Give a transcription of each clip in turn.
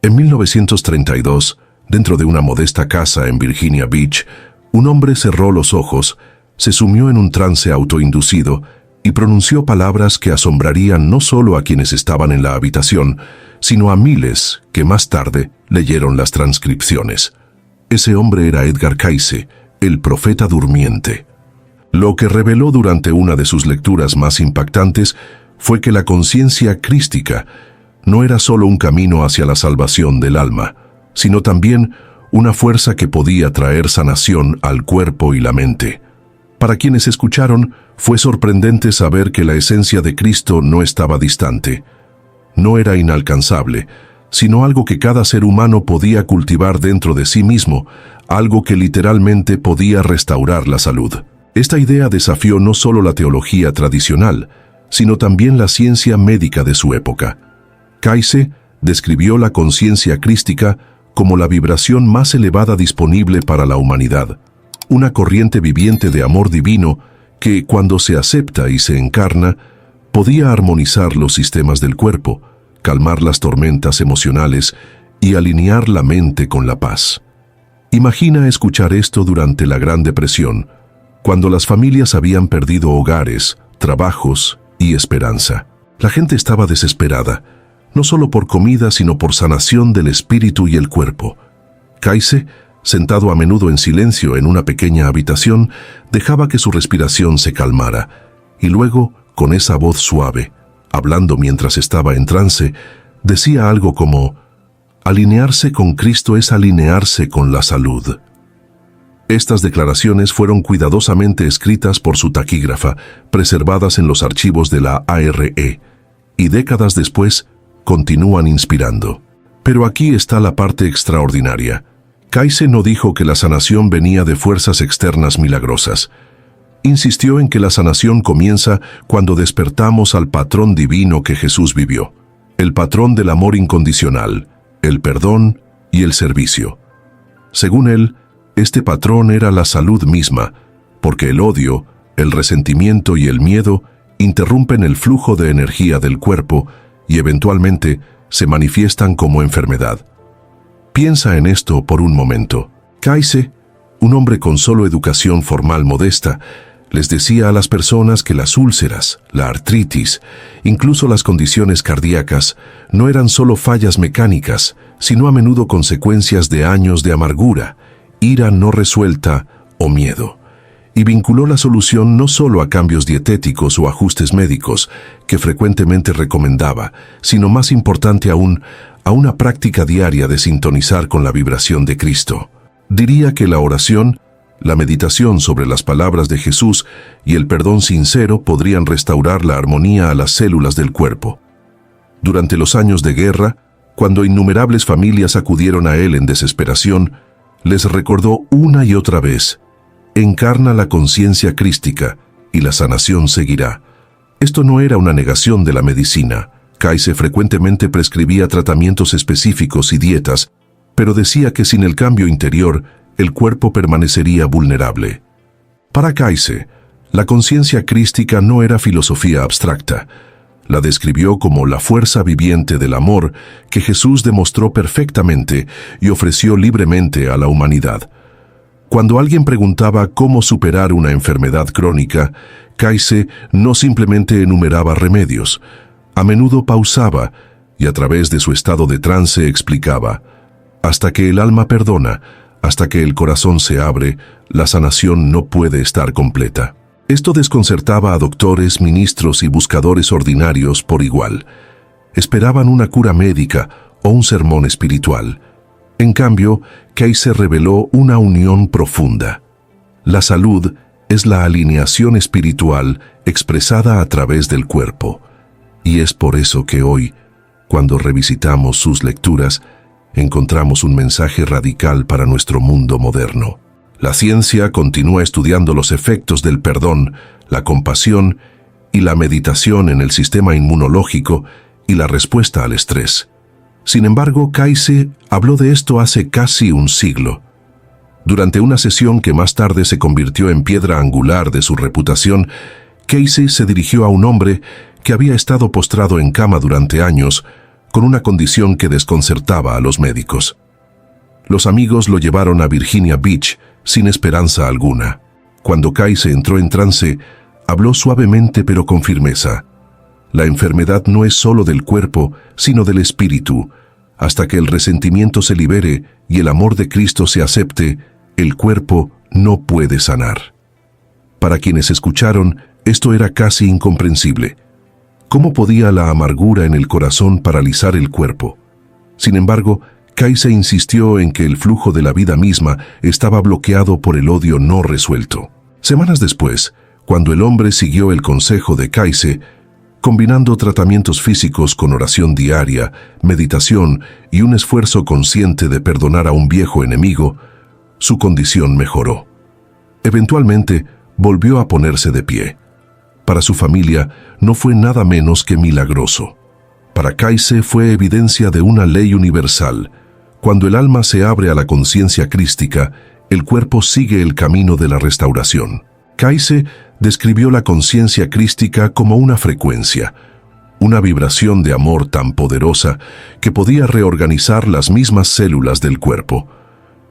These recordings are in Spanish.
En 1932, dentro de una modesta casa en Virginia Beach, un hombre cerró los ojos, se sumió en un trance autoinducido y pronunció palabras que asombrarían no solo a quienes estaban en la habitación, sino a miles que más tarde leyeron las transcripciones. Ese hombre era Edgar Cayce, el profeta durmiente. Lo que reveló durante una de sus lecturas más impactantes fue que la conciencia crística no era solo un camino hacia la salvación del alma, sino también una fuerza que podía traer sanación al cuerpo y la mente. Para quienes escucharon, fue sorprendente saber que la esencia de Cristo no estaba distante. No era inalcanzable, sino algo que cada ser humano podía cultivar dentro de sí mismo, algo que literalmente podía restaurar la salud. Esta idea desafió no solo la teología tradicional, sino también la ciencia médica de su época. Cayce describió la conciencia crística como la vibración más elevada disponible para la humanidad, una corriente viviente de amor divino que, cuando se acepta y se encarna, podía armonizar los sistemas del cuerpo, calmar las tormentas emocionales y alinear la mente con la paz. Imagina escuchar esto durante la Gran Depresión, cuando las familias habían perdido hogares, trabajos y esperanza. La gente estaba desesperada, no solo por comida, sino por sanación del espíritu y el cuerpo. Cayce, sentado a menudo en silencio en una pequeña habitación, dejaba que su respiración se calmara, y luego, con esa voz suave, hablando mientras estaba en trance, decía algo como: alinearse con Cristo es alinearse con la salud. Estas declaraciones fueron cuidadosamente escritas por su taquígrafa, preservadas en los archivos de la ARE, y décadas después continúan inspirando. Pero aquí está la parte extraordinaria. Cayce no dijo que la sanación venía de fuerzas externas milagrosas. Insistió en que la sanación comienza cuando despertamos al patrón divino que Jesús vivió, el patrón del amor incondicional, el perdón y el servicio. Según él, este patrón era la salud misma, porque el odio, el resentimiento y el miedo interrumpen el flujo de energía del cuerpo y eventualmente se manifiestan como enfermedad. Piensa en esto por un momento. Cayce, un hombre con solo educación formal modesta, les decía a las personas que las úlceras, la artritis, incluso las condiciones cardíacas, no eran solo fallas mecánicas, sino a menudo consecuencias de años de amargura, ira no resuelta o miedo. Y vinculó la solución no solo a cambios dietéticos o ajustes médicos, que frecuentemente recomendaba, sino más importante aún, a una práctica diaria de sintonizar con la vibración de Cristo. Diría que la oración, la meditación sobre las palabras de Jesús y el perdón sincero podrían restaurar la armonía a las células del cuerpo. Durante los años de guerra, cuando innumerables familias acudieron a él en desesperación, les recordó una y otra vez: encarna la conciencia crística y la sanación seguirá. Esto no era una negación de la medicina. Cayce frecuentemente prescribía tratamientos específicos y dietas, pero decía que sin el cambio interior, el cuerpo permanecería vulnerable. Para Cayce, la conciencia crística no era filosofía abstracta. La describió como la fuerza viviente del amor que Jesús demostró perfectamente y ofreció libremente a la humanidad. Cuando alguien preguntaba cómo superar una enfermedad crónica, Cayce no simplemente enumeraba remedios. A menudo pausaba y a través de su estado de trance explicaba: hasta que el alma perdona, hasta que el corazón se abre, la sanación no puede estar completa. Esto desconcertaba a doctores, ministros y buscadores ordinarios por igual. Esperaban una cura médica o un sermón espiritual. En cambio, Cayce reveló una unión profunda. La salud es la alineación espiritual expresada a través del cuerpo. Y es por eso que hoy, cuando revisitamos sus lecturas, encontramos un mensaje radical para nuestro mundo moderno. La ciencia continúa estudiando los efectos del perdón, la compasión y la meditación en el sistema inmunológico y la respuesta al estrés. Sin embargo, Cayce habló de esto hace casi un siglo. Durante una sesión que más tarde se convirtió en piedra angular de su reputación, Cayce se dirigió a un hombre que había estado postrado en cama durante años, con una condición que desconcertaba a los médicos. Los amigos lo llevaron a Virginia Beach sin esperanza alguna. Cuando Kayce entró en trance, habló suavemente pero con firmeza. La enfermedad no es solo del cuerpo, sino del espíritu. Hasta que el resentimiento se libere y el amor de Cristo se acepte, el cuerpo no puede sanar. Para quienes escucharon, esto era casi incomprensible. ¿Cómo podía la amargura en el corazón paralizar el cuerpo? Sin embargo, Kayce insistió en que el flujo de la vida misma estaba bloqueado por el odio no resuelto. Semanas después, cuando el hombre siguió el consejo de Kayce, combinando tratamientos físicos con oración diaria, meditación y un esfuerzo consciente de perdonar a un viejo enemigo, su condición mejoró. Eventualmente, volvió a ponerse de pie. Para su familia, no fue nada menos que milagroso. Para Kayce fue evidencia de una ley universal. Cuando el alma se abre a la conciencia crística, el cuerpo sigue el camino de la restauración. Kayce describió la conciencia crística como una frecuencia, una vibración de amor tan poderosa que podía reorganizar las mismas células del cuerpo.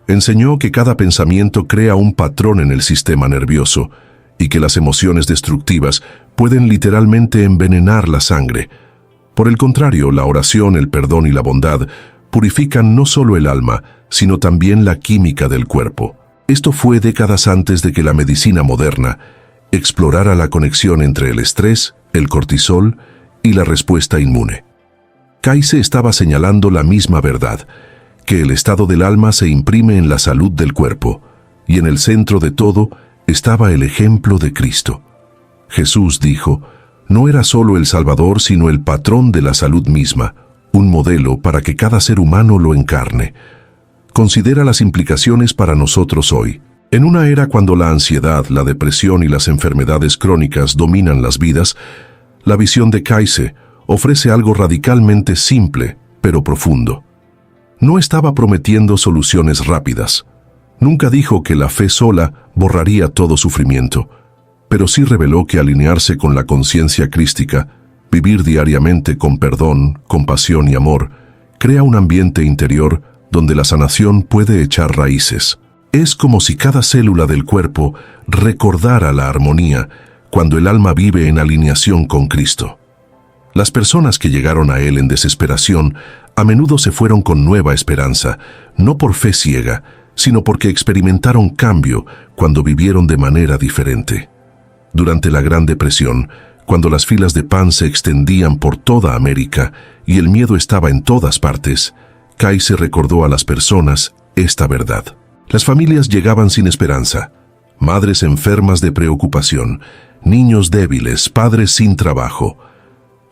Enseñó que cada pensamiento crea un patrón en el sistema nervioso y que las emociones destructivas pueden literalmente envenenar la sangre. Por el contrario, la oración, el perdón y la bondad purifican no solo el alma, sino también la química del cuerpo. Esto fue décadas antes de que la medicina moderna explorara la conexión entre el estrés, el cortisol y la respuesta inmune. Kayce estaba señalando la misma verdad, que el estado del alma se imprime en la salud del cuerpo, y en el centro de todo estaba el ejemplo de Cristo. Jesús dijo, no era solo el Salvador, sino el patrón de la salud misma, un modelo para que cada ser humano lo encarne. Considera las implicaciones para nosotros hoy. En una era cuando la ansiedad, la depresión y las enfermedades crónicas dominan las vidas, la visión de Kayce ofrece algo radicalmente simple, pero profundo. No estaba prometiendo soluciones rápidas. Nunca dijo que la fe sola borraría todo sufrimiento, pero sí reveló que alinearse con la conciencia crística, vivir diariamente con perdón, compasión y amor, crea un ambiente interior donde la sanación puede echar raíces. Es como si cada célula del cuerpo recordara la armonía cuando el alma vive en alineación con Cristo. Las personas que llegaron a Él en desesperación a menudo se fueron con nueva esperanza, no por fe ciega, sino porque experimentaron cambio cuando vivieron de manera diferente. Durante la Gran Depresión, cuando las filas de pan se extendían por toda América y el miedo estaba en todas partes, Kayce recordó a las personas esta verdad. Las familias llegaban sin esperanza, madres enfermas de preocupación, niños débiles, padres sin trabajo.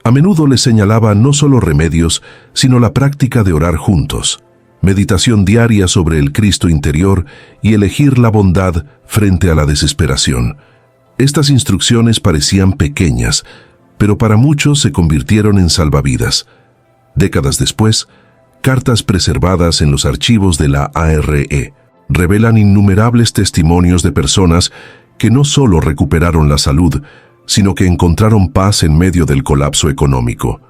A menudo les señalaba no solo remedios, sino la práctica de orar juntos, meditación diaria sobre el Cristo interior y elegir la bondad frente a la desesperación. Estas instrucciones parecían pequeñas, pero para muchos se convirtieron en salvavidas. Décadas después, cartas preservadas en los archivos de la ARE revelan innumerables testimonios de personas que no solo recuperaron la salud, sino que encontraron paz en medio del colapso económico.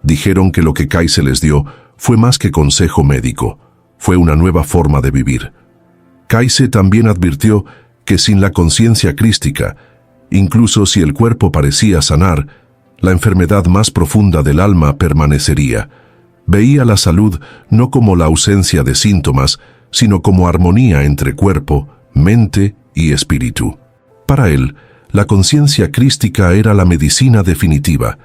Dijeron que lo que Kayce les dio fue más que consejo médico, fue una nueva forma de vivir. Kayce también advirtió que sin la conciencia crística, incluso si el cuerpo parecía sanar, la enfermedad más profunda del alma permanecería. Veía la salud no como la ausencia de síntomas, sino como armonía entre cuerpo, mente y espíritu. Para él, la conciencia crística era la medicina definitiva,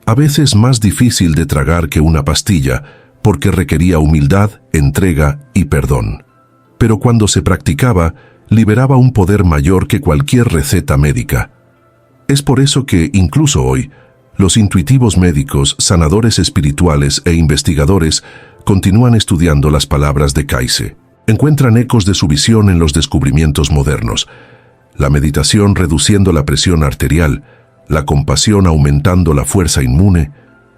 a veces más difícil de tragar que una pastilla, porque requería humildad, entrega y perdón. Pero cuando se practicaba, liberaba un poder mayor que cualquier receta médica. Es por eso que, incluso hoy, los intuitivos médicos, sanadores espirituales e investigadores continúan estudiando las palabras de Kayce. Encuentran ecos de su visión en los descubrimientos modernos. La meditación reduciendo la presión arterial, la compasión aumentando la fuerza inmune,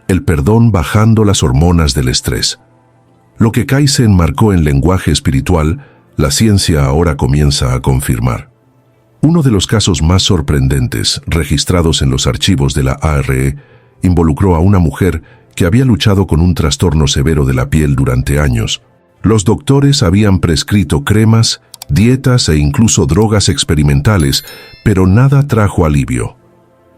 el perdón bajando las hormonas del estrés. Lo que Kayce enmarcó en lenguaje espiritual, la ciencia ahora comienza a confirmar. Uno de los casos más sorprendentes registrados en los archivos de la ARE involucró a una mujer que había luchado con un trastorno severo de la piel durante años. Los doctores habían prescrito cremas, dietas e incluso drogas experimentales, pero nada trajo alivio.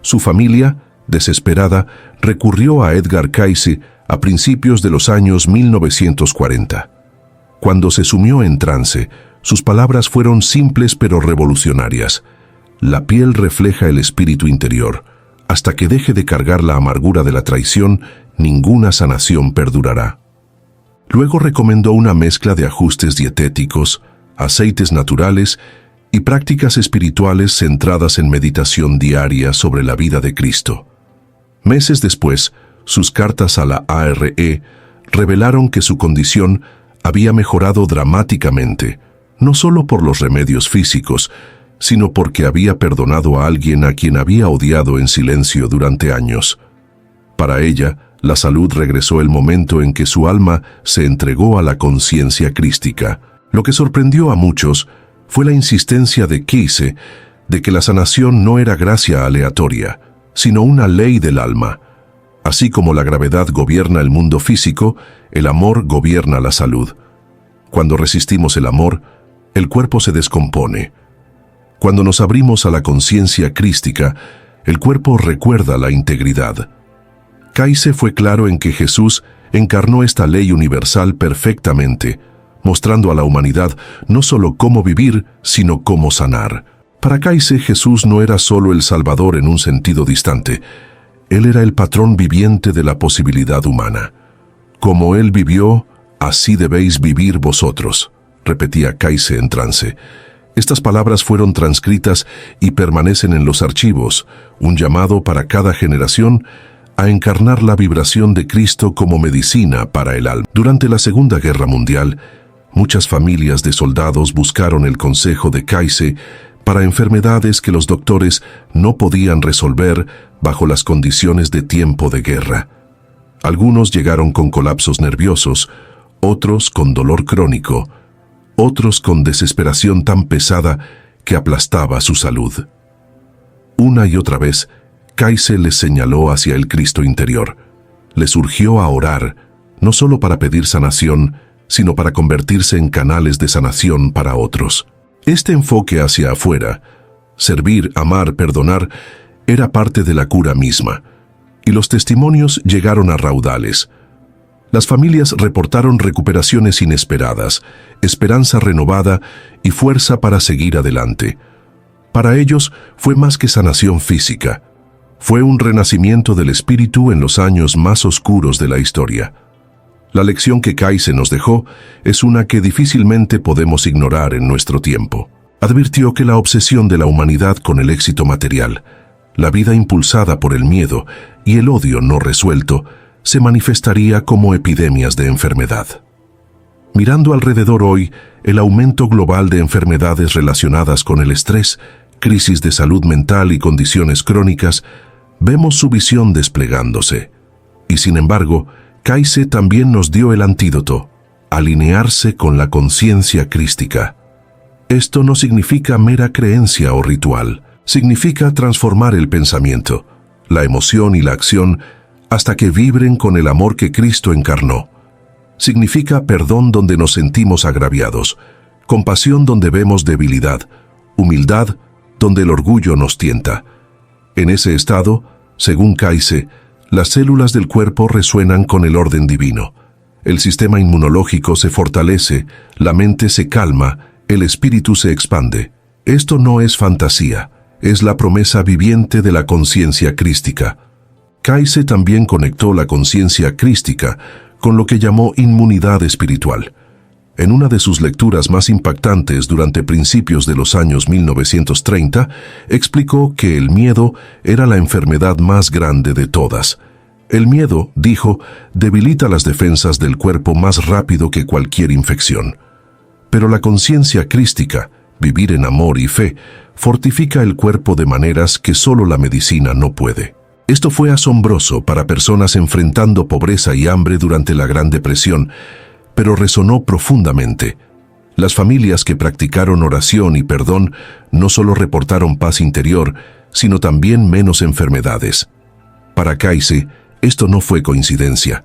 Su familia, desesperada, recurrió a Edgar Cayce a principios de los años 1940. Cuando se sumió en trance, sus palabras fueron simples pero revolucionarias. La piel refleja el espíritu interior. Hasta que deje de cargar la amargura de la traición, ninguna sanación perdurará. Luego recomendó una mezcla de ajustes dietéticos, aceites naturales y prácticas espirituales centradas en meditación diaria sobre la vida de Cristo. Meses después, sus cartas a la ARE revelaron que su condición había mejorado dramáticamente, no solo por los remedios físicos, sino porque había perdonado a alguien a quien había odiado en silencio durante años. Para ella, la salud regresó el momento en que su alma se entregó a la conciencia crística. Lo que sorprendió a muchos fue la insistencia de Cayce de que la sanación no era gracia aleatoria, sino una ley del alma. Así como la gravedad gobierna el mundo físico, el amor gobierna la salud. Cuando resistimos el amor, el cuerpo se descompone. Cuando nos abrimos a la conciencia crística, el cuerpo recuerda la integridad. Cayce fue claro en que Jesús encarnó esta ley universal perfectamente, mostrando a la humanidad no solo cómo vivir, sino cómo sanar. Para Cayce, Jesús no era solo el Salvador en un sentido distante. Él era el patrón viviente de la posibilidad humana. Como Él vivió, así debéis vivir vosotros, repetía Cayce en trance. Estas palabras fueron transcritas y permanecen en los archivos, un llamado para cada generación a encarnar la vibración de Cristo como medicina para el alma. Durante la Segunda Guerra Mundial, muchas familias de soldados buscaron el consejo de Cayce para enfermedades que los doctores no podían resolver bajo las condiciones de tiempo de guerra. Algunos llegaron con colapsos nerviosos, otros con dolor crónico, otros con desesperación tan pesada que aplastaba su salud. Una y otra vez, Cayce les señaló hacia el Cristo interior. Les urgió a orar, no solo para pedir sanación, sino para convertirse en canales de sanación para otros. Este enfoque hacia afuera, servir, amar, perdonar, era parte de la cura misma, y los testimonios llegaron a raudales. Las familias reportaron recuperaciones inesperadas, esperanza renovada y fuerza para seguir adelante. Para ellos fue más que sanación física. Fue un renacimiento del espíritu en los años más oscuros de la historia. La lección que Cayce nos dejó es una que difícilmente podemos ignorar en nuestro tiempo. Advirtió que la obsesión de la humanidad con el éxito material, la vida impulsada por el miedo y el odio no resuelto, se manifestaría como epidemias de enfermedad. Mirando alrededor hoy, el aumento global de enfermedades relacionadas con el estrés, crisis de salud mental y condiciones crónicas, vemos su visión desplegándose. Y sin embargo, Cayce también nos dio el antídoto: alinearse con la conciencia crística. Esto no significa mera creencia o ritual, significa transformar el pensamiento, la emoción y la acción hasta que vibren con el amor que Cristo encarnó. Significa perdón donde nos sentimos agraviados, compasión donde vemos debilidad, humildad donde el orgullo nos tienta. En ese estado, según Cayce, las células del cuerpo resuenan con el orden divino. El sistema inmunológico se fortalece, la mente se calma, el espíritu se expande. Esto no es fantasía, es la promesa viviente de la conciencia crística. Cayce también conectó la conciencia crística con lo que llamó inmunidad espiritual. En una de sus lecturas más impactantes durante principios de los años 1930, explicó que el miedo era la enfermedad más grande de todas. El miedo, dijo, debilita las defensas del cuerpo más rápido que cualquier infección. Pero la conciencia crística, vivir en amor y fe, fortifica el cuerpo de maneras que solo la medicina no puede. Esto fue asombroso para personas enfrentando pobreza y hambre durante la Gran Depresión, pero resonó profundamente. Las familias que practicaron oración y perdón no solo reportaron paz interior, sino también menos enfermedades. Para Cayce, Esto no fue coincidencia.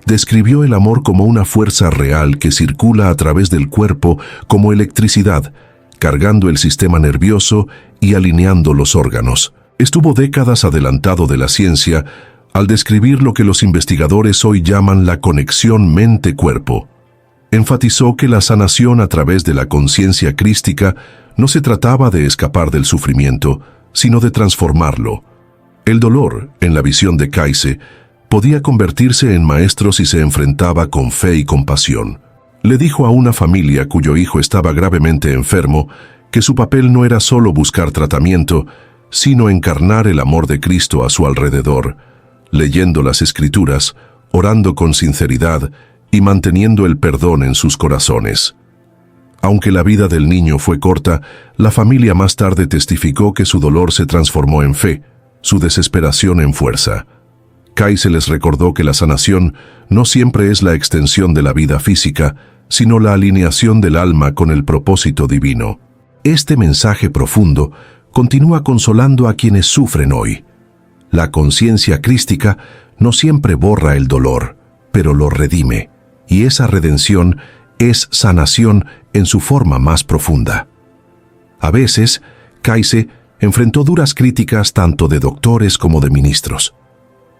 Describió el amor como una fuerza real que circula a través del cuerpo como electricidad, cargando el sistema nervioso y alineando los órganos. Estuvo décadas adelantado de la ciencia al describir lo que los investigadores hoy llaman la conexión mente-cuerpo. Enfatizó que la sanación a través de la conciencia crística no se trataba de escapar del sufrimiento, sino de transformarlo. El dolor, en la visión de Kayse, podía convertirse en maestro si se enfrentaba con fe y compasión. Le dijo a una familia cuyo hijo estaba gravemente enfermo que su papel no era solo buscar tratamiento, sino encarnar el amor de Cristo a su alrededor, leyendo las Escrituras, orando con sinceridad y manteniendo el perdón en sus corazones. Aunque la vida del niño fue corta, la familia más tarde testificó que su dolor se transformó en fe, su desesperación en fuerza. Kayse les recordó que la sanación no siempre es la extensión de la vida física, sino la alineación del alma con el propósito divino. Este mensaje profundo continúa consolando a quienes sufren hoy. La conciencia crística no siempre borra el dolor, pero lo redime, y esa redención es sanación en su forma más profunda. A veces, Kayse enfrentó duras críticas tanto de doctores como de ministros.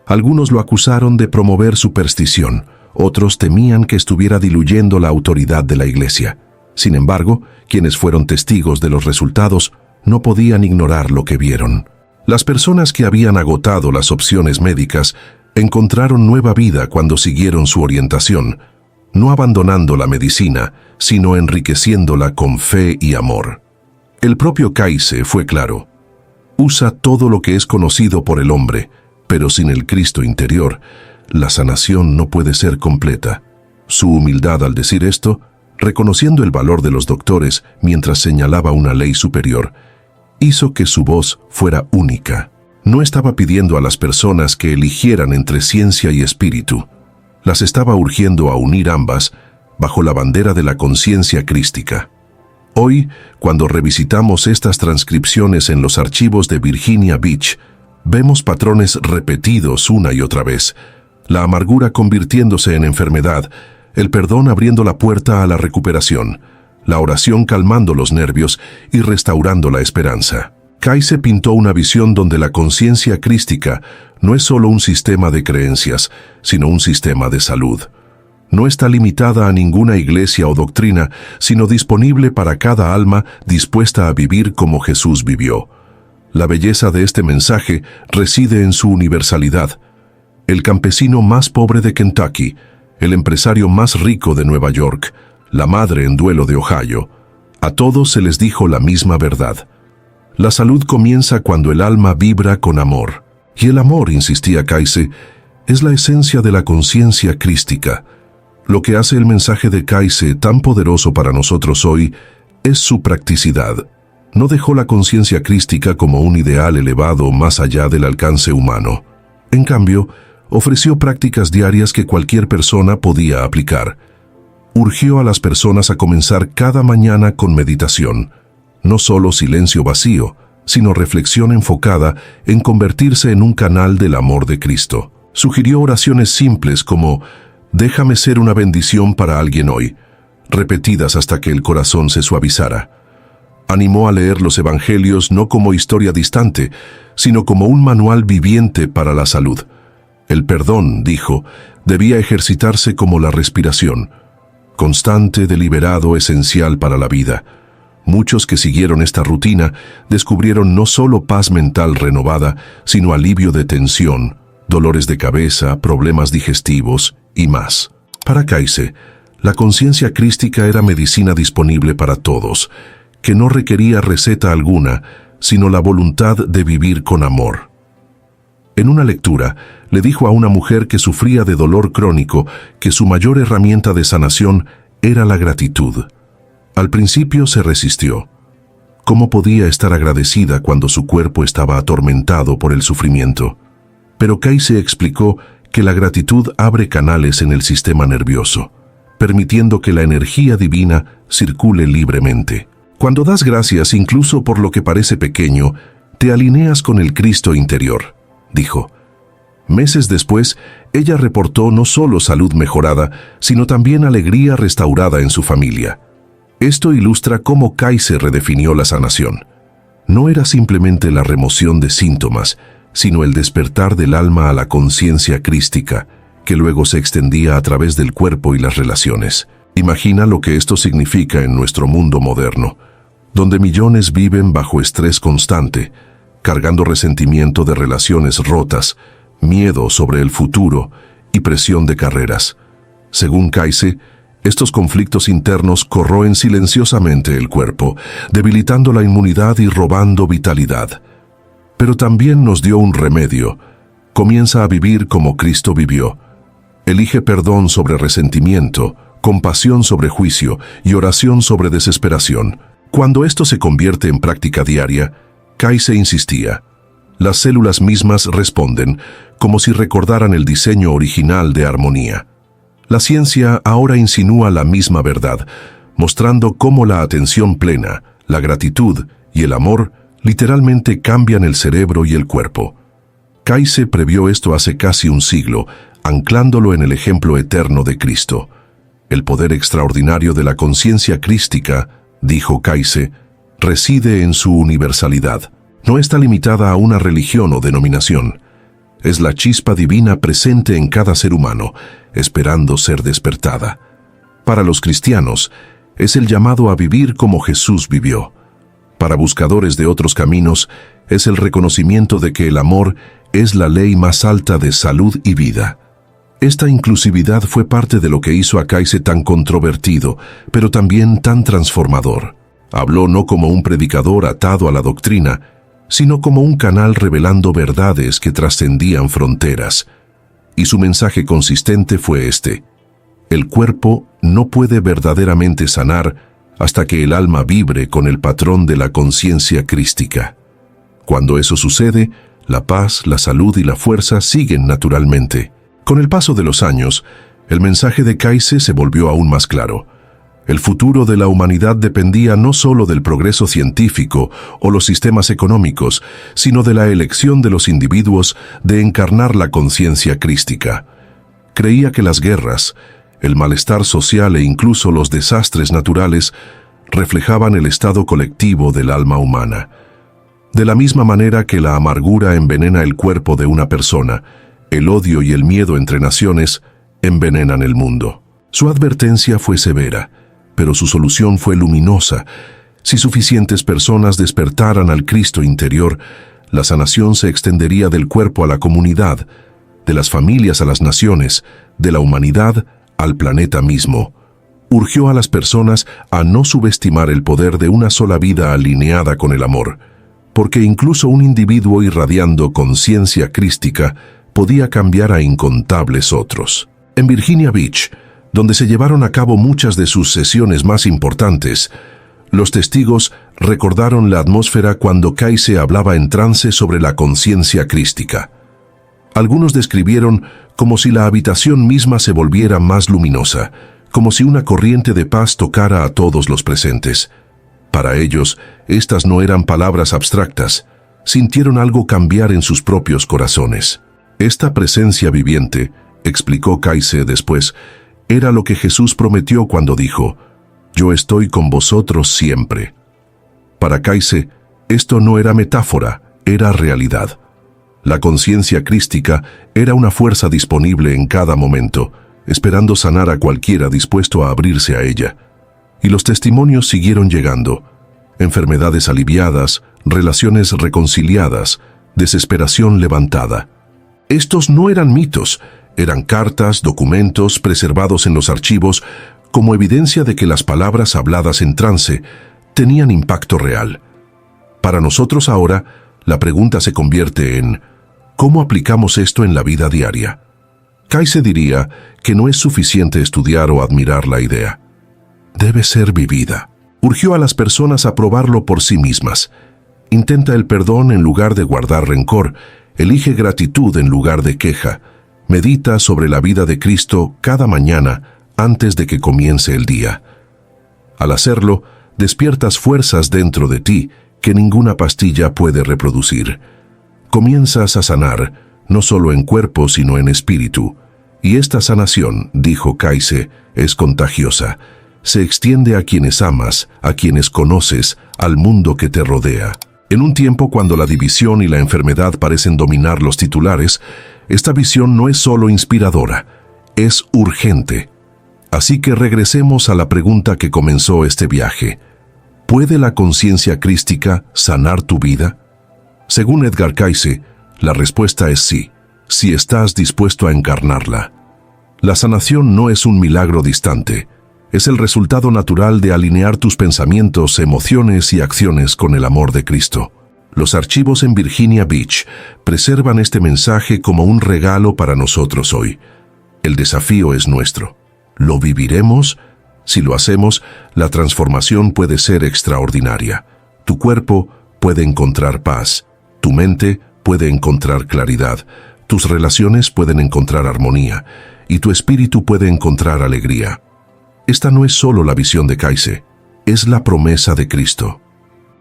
Algunos lo acusaron de promover superstición, otros temían que estuviera diluyendo la autoridad de la Iglesia. Sin embargo, quienes fueron testigos de los resultados no podían ignorar lo que vieron. Las personas que habían agotado las opciones médicas encontraron nueva vida cuando siguieron su orientación, no abandonando la medicina, sino enriqueciéndola con fe y amor. El propio Kayse fue claro: usa todo lo que es conocido por el hombre, pero sin el Cristo interior, la sanación no puede ser completa. Su humildad al decir esto, reconociendo el valor de los doctores mientras señalaba una ley superior, hizo que su voz fuera única. No estaba pidiendo a las personas que eligieran entre ciencia y espíritu. Las estaba urgiendo a unir ambas bajo la bandera de la conciencia crística. Hoy, cuando revisitamos estas transcripciones en los archivos de Virginia Beach, vemos patrones repetidos una y otra vez: la amargura convirtiéndose en enfermedad, el perdón abriendo la puerta a la recuperación, la oración calmando los nervios y restaurando la esperanza. Kayse pintó una visión donde la conciencia crística no es solo un sistema de creencias, sino un sistema de salud. No está limitada a ninguna iglesia o doctrina, sino disponible para cada alma dispuesta a vivir como Jesús vivió. La belleza de este mensaje reside en su universalidad. El campesino más pobre de Kentucky, el empresario más rico de Nueva York, la madre en duelo de Ohio, a todos se les dijo la misma verdad. La salud comienza cuando el alma vibra con amor. Y el amor, insistía Kayse, es la esencia de la conciencia crística. Lo que hace el mensaje de Kayse tan poderoso para nosotros hoy es su practicidad. No dejó la conciencia crística como un ideal elevado más allá del alcance humano. En cambio, ofreció prácticas diarias que cualquier persona podía aplicar. Urgió a las personas a comenzar cada mañana con meditación, no solo silencio vacío, sino reflexión enfocada en convertirse en un canal del amor de Cristo. Sugirió oraciones simples como «Déjame ser una bendición para alguien hoy», repetidas hasta que el corazón se suavizara. Animó a leer los evangelios no como historia distante, sino como un manual viviente para la salud. El perdón, dijo, debía ejercitarse como la respiración, constante, deliberado, esencial para la vida. Muchos que siguieron esta rutina descubrieron no solo paz mental renovada, sino alivio de tensión, dolores de cabeza, problemas digestivos y más. Para Kayse, la conciencia crística era medicina disponible para todos, que no requería receta alguna, sino la voluntad de vivir con amor. En una lectura, le dijo a una mujer que sufría de dolor crónico que su mayor herramienta de sanación era la gratitud. Al principio se resistió. ¿Cómo podía estar agradecida cuando su cuerpo estaba atormentado por el sufrimiento? Pero Kayse explicó que la gratitud abre canales en el sistema nervioso, permitiendo que la energía divina circule libremente. Cuando das gracias incluso por lo que parece pequeño, te alineas con el Cristo interior, dijo. Meses después, ella reportó no solo salud mejorada, sino también alegría restaurada en su familia. Esto ilustra cómo Kaiser redefinió la sanación. No era simplemente la remoción de síntomas, sino el despertar del alma a la conciencia crística, que luego se extendía a través del cuerpo y las relaciones. Imagina lo que esto significa en nuestro mundo moderno, donde millones viven bajo estrés constante, cargando resentimiento de relaciones rotas, miedo sobre el futuro y presión de carreras. Según Kaiser, estos conflictos internos corroen silenciosamente el cuerpo, debilitando la inmunidad y robando vitalidad. Pero también nos dio un remedio. Comienza a vivir como Cristo vivió. Elige perdón sobre resentimiento, compasión sobre juicio y oración sobre desesperación. Cuando esto se convierte en práctica diaria, Kaiser insistía. Las células mismas responden, como si recordaran el diseño original de armonía. La ciencia ahora insinúa la misma verdad, mostrando cómo la atención plena, la gratitud y el amor literalmente cambian el cerebro y el cuerpo. Kaiser previó esto hace casi un siglo, anclándolo en el ejemplo eterno de Cristo. El poder extraordinario de la conciencia crística, dijo Kaiser, reside en su universalidad. No está limitada a una religión o denominación. Es la chispa divina presente en cada ser humano, esperando ser despertada. Para los cristianos, es el llamado a vivir como Jesús vivió. Para buscadores de otros caminos, es el reconocimiento de que el amor es la ley más alta de salud y vida. Esta inclusividad fue parte de lo que hizo a Kaiser tan controvertido, pero también tan transformador. Habló no como un predicador atado a la doctrina, sino como un canal revelando verdades que trascendían fronteras. Y su mensaje consistente fue este: el cuerpo no puede verdaderamente sanar hasta que el alma vibre con el patrón de la conciencia crística. Cuando eso sucede, la paz, la salud y la fuerza siguen naturalmente. Con el paso de los años, el mensaje de Kaiser se volvió aún más claro. El futuro de la humanidad dependía no solo del progreso científico o los sistemas económicos, sino de la elección de los individuos de encarnar la conciencia crística. Creía que las guerras, el malestar social e incluso los desastres naturales reflejaban el estado colectivo del alma humana. De la misma manera que la amargura envenena el cuerpo de una persona, el odio y el miedo entre naciones envenenan el mundo. Su advertencia fue severa, pero su solución fue luminosa. Si suficientes personas despertaran al Cristo interior, la sanación se extendería del cuerpo a la comunidad, de las familias a las naciones, de la humanidad al planeta mismo. Urgió a las personas a no subestimar el poder de una sola vida alineada con el amor, porque incluso un individuo irradiando conciencia crística podía cambiar a incontables otros. En Virginia Beach, donde se llevaron a cabo muchas de sus sesiones más importantes, los testigos recordaron la atmósfera cuando Kaiser hablaba en trance sobre la conciencia crística. Algunos describieron como si la habitación misma se volviera más luminosa, como si una corriente de paz tocara a todos los presentes. Para ellos, estas no eran palabras abstractas, sintieron algo cambiar en sus propios corazones. Esta presencia viviente, explicó Kaiser después, era lo que Jesús prometió cuando dijo: «Yo estoy con vosotros siempre». Para Kaiser, esto no era metáfora, era realidad. La conciencia crística era una fuerza disponible en cada momento, esperando sanar a cualquiera dispuesto a abrirse a ella. Y los testimonios siguieron llegando. Enfermedades aliviadas, relaciones reconciliadas, desesperación levantada. Estos no eran mitos, eran cartas, documentos preservados en los archivos como evidencia de que las palabras habladas en trance tenían impacto real. Para nosotros ahora, la pregunta se convierte en: ¿cómo aplicamos esto en la vida diaria? Kaiser diría que no es suficiente estudiar o admirar la idea. Debe ser vivida. Urgió a las personas a probarlo por sí mismas. Intenta el perdón en lugar de guardar rencor. Elige gratitud en lugar de queja. Medita sobre la vida de Cristo cada mañana antes de que comience el día. Al hacerlo, despiertas fuerzas dentro de ti que ninguna pastilla puede reproducir. Comienzas a sanar, no solo en cuerpo sino en espíritu. Y esta sanación, dijo Kayse, es contagiosa. Se extiende a quienes amas, a quienes conoces, al mundo que te rodea. En un tiempo cuando la división y la enfermedad parecen dominar los titulares, esta visión no es solo inspiradora, es urgente. Así que regresemos a la pregunta que comenzó este viaje. ¿Puede la conciencia crística sanar tu vida? Según Edgar Cayce, la respuesta es sí, si estás dispuesto a encarnarla. La sanación no es un milagro distante, es el resultado natural de alinear tus pensamientos, emociones y acciones con el amor de Cristo. Los archivos en Virginia Beach preservan este mensaje como un regalo para nosotros hoy. El desafío es nuestro. ¿Lo viviremos? Si lo hacemos, la transformación puede ser extraordinaria. Tu cuerpo puede encontrar paz, tu mente puede encontrar claridad, tus relaciones pueden encontrar armonía y tu espíritu puede encontrar alegría. Esta no es solo la visión de Cayce, es la promesa de Cristo.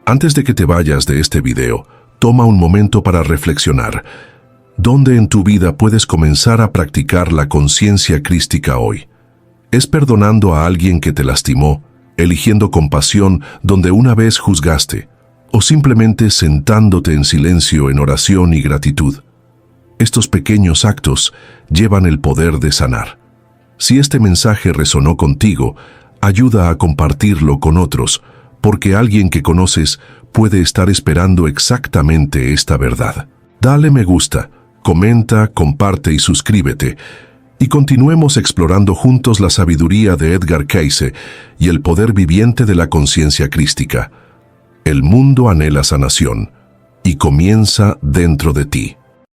Antes de que te vayas de este video, toma un momento para reflexionar. ¿Dónde en tu vida puedes comenzar a practicar la conciencia crística hoy? ¿Es perdonando a alguien que te lastimó, eligiendo compasión donde una vez juzgaste, o simplemente sentándote en silencio en oración y gratitud? Estos pequeños actos llevan el poder de sanar. Si este mensaje resonó contigo, ayuda a compartirlo con otros, porque alguien que conoces puede estar esperando exactamente esta verdad. Dale me gusta, comenta, comparte y suscríbete, y continuemos explorando juntos la sabiduría de Edgar Cayce y el poder viviente de la conciencia crística. El mundo anhela sanación, y comienza dentro de ti.